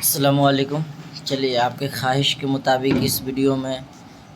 अस्सलामुअलैकुम। चलिए, आपके ख्वाहिश के मुताबिक इस वीडियो में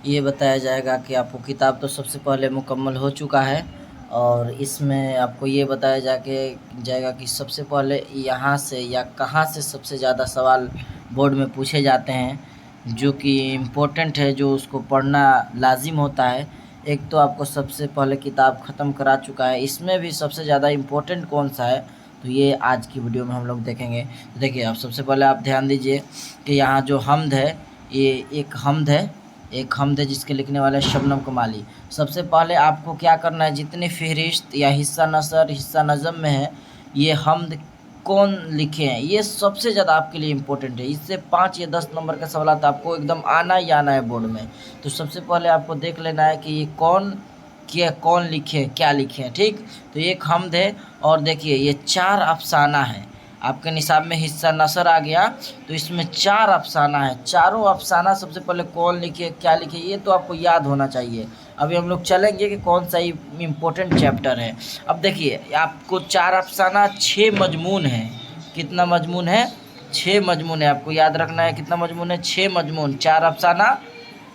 ये बताया जाएगा कि आपको किताब तो सबसे पहले मुकम्मल हो चुका है और इसमें आपको ये बताया जाएगा कि सबसे पहले यहाँ से या कहाँ से सबसे ज़्यादा सवाल बोर्ड में पूछे जाते हैं जो कि इम्पोर्टेंट है, जो उसको पढ़ना लाजिम होता है। एक तो आपको सबसे पहले किताब ख़त्म करा चुका है, इसमें भी सबसे ज़्यादा इम्पोर्टेंट कौन सा है, तो ये आज की वीडियो में हम लोग देखेंगे। तो देखिए, आप सबसे पहले आप ध्यान दीजिए कि यहाँ जो हमद है, ये एक हमद है जिसके लिखने वाले शबनम कमाली। सबसे पहले आपको क्या करना है, जितनी फहरिस्त या हिस्सा नसर हिस्सा नज़म में है, ये हमद कौन लिखे हैं, ये सबसे ज़्यादा आपके लिए इम्पोर्टेंट है। इससे 5 या 10 नंबर का सवाल आपको एकदम आना ही आना है बोर्ड में। तो सबसे पहले आपको देख लेना है कि ये कौन लिखे, क्या लिखे हैं। ठीक, तो एक हमद है और देखिए ये 4 अफसाना है। आपके निसाब में हिस्सा नसर आ गया तो इसमें 4 अफसाना है। चारों अफसाना सबसे पहले कौन लिखे, क्या लिखे, ये तो आपको याद होना चाहिए। अभी हम लोग चलेंगे कि कौन सा इम्पोर्टेंट चैप्टर है। अब देखिए, आपको 4 अफसाना 6 मजमून है। कितना मजमून है? 6 मजमून है। आपको याद रखना है कितना मजमून है, 6 मजमून, 4 अफसाना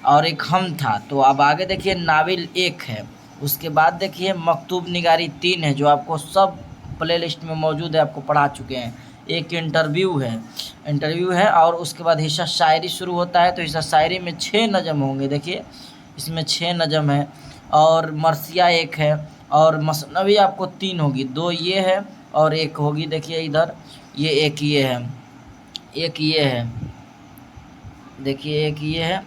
और एक हम था। तो अब आगे देखिए, नाविल 1 है। उसके बाद देखिए मकतूब निगारी 3 है, जो आपको सब प्ले लिस्ट में मौजूद है, आपको पढ़ा चुके हैं। एक इंटरव्यू है और उसके बाद हिस्सा शायरी शुरू होता है। तो हिस्सा शायरी में 6 नज़म होंगे। देखिए इसमें 6 नज़म है और मरसिया 1 है और मसनवी आपको 3 होगी, 2 ये है और 1 होगी। देखिए इधर ये एक ये है, एक ये है, देखिए एक ये है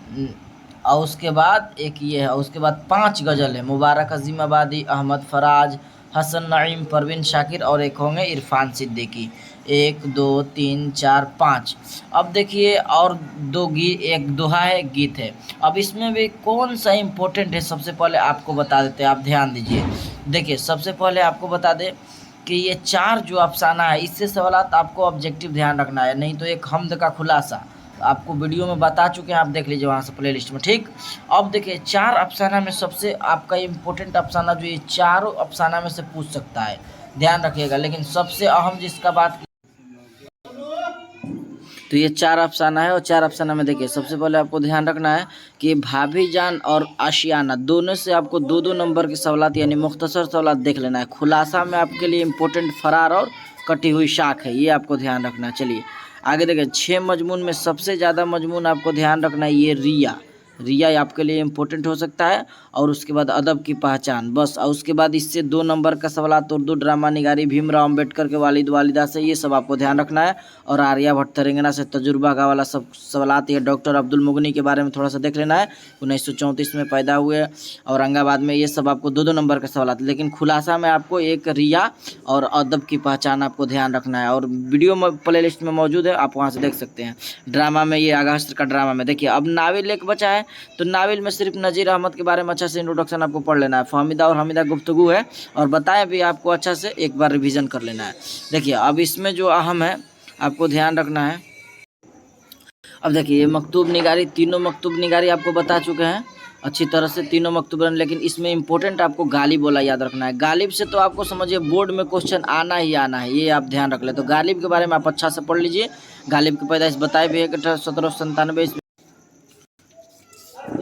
और उसके बाद एक ये है। उसके बाद 5 गज़ल है, मुबारक अजीमाबादी, अहमद फराज, हसन नईम, परवीन शाकिर और एक होंगे इरफान सिद्दीकी। 1 2 3 4 5। अब देखिए और एक दोहा है, एक गीत है। अब इसमें भी कौन सा इम्पोर्टेंट है सबसे पहले आपको बता देते हैं। आप ध्यान दीजिए, देखिए सबसे पहले आपको बता दें कि ये 4 जो अफसाना है, इससे सवालात आपको ऑब्जेक्टिव ध्यान रखना है, नहीं तो एक हमद का खुलासा आपको वीडियो में बता चुके हैं, आप देख लीजिए वहाँ से प्ले लिस्ट में। ठीक, अब देखिए 4 अफसाना में सबसे आपका इम्पोर्टेंट अफसाना जो ये चारों अफसाना में से पूछ सकता है, ध्यान रखिएगा। लेकिन सबसे अहम जिसका बात, तो ये 4 अफसाना है और 4 अफसाना में देखिए सबसे पहले आपको ध्यान रखना है कि भाभी जान और आशियाना दोनों से आपको 2-2 नंबर के सवालात यानी मुख्तसर सवालात देख लेना है। खुलासा में आपके लिए इम्पोर्टेंट फरार और कटी हुई शाख है, ये आपको ध्यान रखना है। चलिए आगे देखिए, 6 मजमून में सबसे ज़्यादा मजमून आपको ध्यान रखना है ये रिया आपके लिए इम्पोर्टेंट हो सकता है। और उसके बाद अदब की पहचान, बस। और उसके बाद इससे 2 नंबर का सवालात उर्दू ड्रामा निगारी, भीमराव अम्बेडकर के वालिद वालिदा से, ये सब आपको ध्यान रखना है। और आर्यभट्ट तेलंगाना से तजुर्बा का वाला सब सवालात, ये डॉक्टर अब्दुल मुगनी के बारे में थोड़ा सा देख लेना है, 1934 में पैदा हुए औरंगाबाद में, ये सब आपको 2-2 नंबर का सवालात। लेकिन खुलासा में आपको एक रिया और अदब की पहचान आपको ध्यान रखना है और वीडियो में प्ले लिस्ट में मौजूद है, आप वहाँ से देख सकते हैं। ड्रामा में ये अगस्त का ड्रामा में देखिए। अब नाविल एक बचा है, तो नाविल में सिर्फ नज़ीर अहमद के बारे में अच्छा से इंट्रोडक्शन आपको पढ़ लेना है। फहमीदा और हमीदा गुफ्तगू है और बताएं भी आपको, अच्छा से एक बार रिवीजन कर लेना है। देखिए अब इसमें जो अहम है आपको ध्यान रखना है। अब देखिए ये मकतूब निगारी, तीनों मकतूब निगारी आपको बता चुके हैं अच्छी तरह से, तीनों मकतूब। लेकिन इसमें इंपॉर्टेंट आपको गालिब वाला याद रखना है। गालिब से तो आपको समझिए बोर्ड में क्वेश्चन आना ही आना है, ये आप ध्यान रख ले। तो गालिब के बारे में आप अच्छा से पढ़ लीजिए। गालिब की पैदाइश बताए भी है कि 1797 ईस्वी,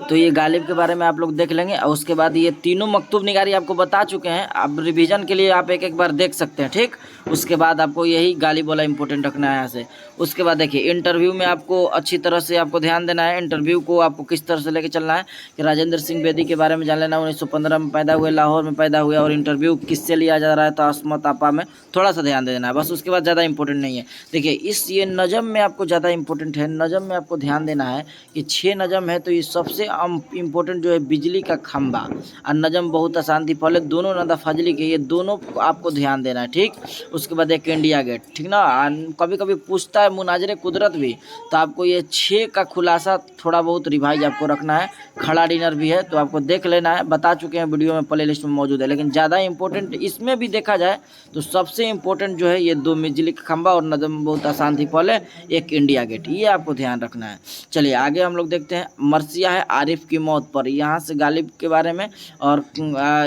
तो ये गालिब के बारे में आप लोग देख लेंगे। और उसके बाद ये तीनों मकतूब निगारी आपको बता चुके हैं, अब रिवीजन के लिए आप एक बार देख सकते हैं। ठीक, उसके बाद आपको यही गालिब वाला इंपॉर्टेंट रखना है यहाँ से। उसके बाद देखिए इंटरव्यू में आपको अच्छी तरह से आपको ध्यान देना है। इंटरव्यू को आपको किस तरह से लेके चलना है कि राजेंद्र सिंह बेदी के बारे में जान लेना, 1915 में पैदा हुए, लाहौर में पैदा हुए, और इंटरव्यू किससे लिया जा रहा है, तो अस्मत आपा में थोड़ा सा ध्यान दे देना है बस। उसके बाद ज़्यादा इंपॉर्टेंट नहीं है। देखिए ये नज़म में आपको ज़्यादा इंपॉर्टेंट है। नज़म में आपको ध्यान देना है कि 6 नज़म है, तो ये सबसे इम्पोर्टेंट जो है बिजली का खंभा और नज़म बहुत आसान थी। पहले दोनों नदा फजली के, ये दोनों आपको ध्यान देना है। ठीक, उसके बाद एक इंडिया गेट, ठीक ना। कभी कभी पूछता है मुनाजरे कुदरत भी, तो आपको ये 6 का खुलासा थोड़ा बहुत रिवाइज आपको रखना है। खड़ा डिनर भी है तो आपको देख लेना है, बता चुके हैं वीडियो में, प्ले लिस्ट में मौजूद है। लेकिन ज़्यादा इंपॉर्टेंट इसमें भी देखा जाए तो सबसे इम्पोर्टेंट जो है ये 2 बिजली का खंभा और नज़म बहुत आसान थी पहले, एक इंडिया गेट, ये आपको ध्यान रखना है। चलिए आगे हम लोग देखते हैं। मरसिया है आरिफ की मौत पर, यहाँ से गालिब के बारे में, और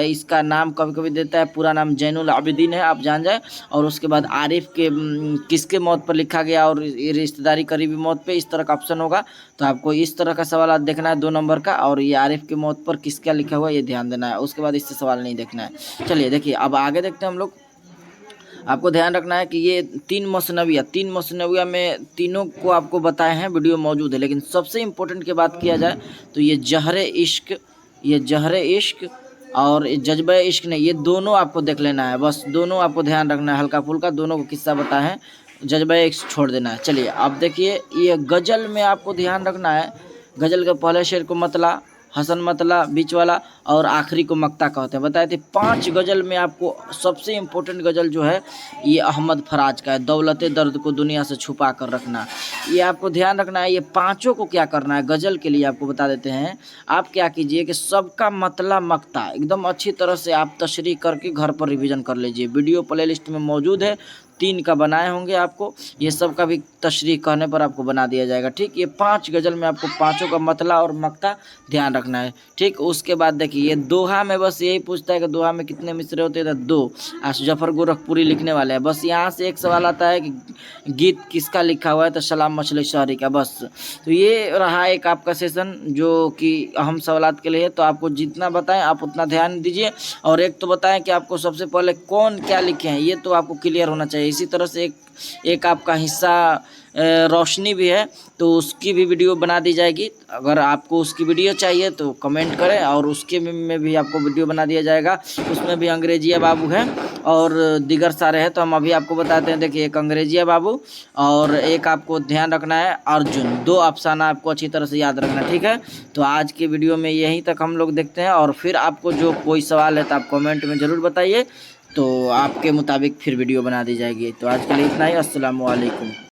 इसका नाम कभी कभी देता है, पूरा नाम जैनुल आबिदीन है, आप जान जाए। और उसके बाद आरिफ के किसके मौत पर लिखा गया और ये रिश्तेदारी करीबी मौत पे, इस तरह का ऑप्शन होगा। तो आपको इस तरह का सवाल देखना है 2 नंबर का, और ये आरिफ की मौत पर किसका लिखा हुआ है ये ध्यान देना है। उसके बाद इससे सवाल नहीं देखना है। चलिए देखिए अब आगे देखते हैं हम लोग। आपको ध्यान रखना है कि ये 3 मसनविया में तीनों को आपको बताए हैं, वीडियो मौजूद है। लेकिन सबसे इम्पोर्टेंट की बात किया जाए तो ये जहर इश्क और जज्बा इश्क नहीं, ये दोनों आपको देख लेना है। बस दोनों आपको ध्यान रखना है, हल्का फुल्का दोनों को किस्सा बताए हैं, जज्बा इश्क छोड़ देना है। चलिए अब देखिए ये गज़ल में आपको ध्यान रखना है। गज़ल के पहले शेर को मतला, हसन मतला, बीच वाला और आखिरी को मक्ता कहते हैं। बताए थे 5 गज़ल में आपको सबसे इम्पोर्टेंट गज़ल जो है ये अहमद फराज का है, दौलते दर्द को दुनिया से छुपा कर रखना। ये आपको ध्यान रखना है। ये पांचों को क्या करना है गज़ल के लिए आपको बता देते हैं। आप क्या कीजिए कि सबका मतला मक्ता एकदम अच्छी तरह से आप तशरीह करके घर पर रिवीजन कर लीजिए। वीडियो प्ले लिस्ट में मौजूद है, 3 का बनाए होंगे आपको, ये सब का भी तशरीह कहने पर आपको बना दिया जाएगा। ठीक, ये 5 गज़ल में आपको पाँचों का मतला और मक्ता ध्यान रखना है। ठीक, उसके बाद देखिए ये दोहा में बस यही पूछता है कि दोहा में कितने मिसरे होते हैं, तो 2। आज जफर गोरखपुरी लिखने वाले हैं। बस यहाँ से एक सवाल आता है कि गीत किसका लिखा हुआ है, तो सलाम मछली शहरी का। बस तो ये रहा एक आपका सेशन जो कि अहम सवालात के लिए है। तो आपको जितना बताएं आप उतना ध्यान दीजिए। और एक तो बताएं कि आपको सबसे पहले कौन क्या लिखे हैं, ये तो आपको क्लियर होना चाहिए। इसी तरह से एक आपका हिस्सा रोशनी भी है, तो उसकी भी वीडियो बना दी जाएगी। अगर आपको उसकी वीडियो चाहिए तो कमेंट करें, और उसके में भी आपको वीडियो बना दिया जाएगा। उसमें भी अंग्रेजिया बाबू है और दीगर सारे हैं, तो हम अभी आपको बताते हैं। देखिए एक अंग्रेजिया बाबू और एक आपको ध्यान रखना है अर्जुन। 2 अफसाना आपको अच्छी तरह से याद रखना, ठीक है। तो आज की वीडियो में यहीं तक हम लोग देखते हैं, और फिर आपको जो कोई सवाल है तो आप कमेंट में ज़रूर बताइए, तो आपके मुताबिक फिर वीडियो बना दी जाएगी। तो आज के लिए इतना ही। अस्सलाम वालेकुम।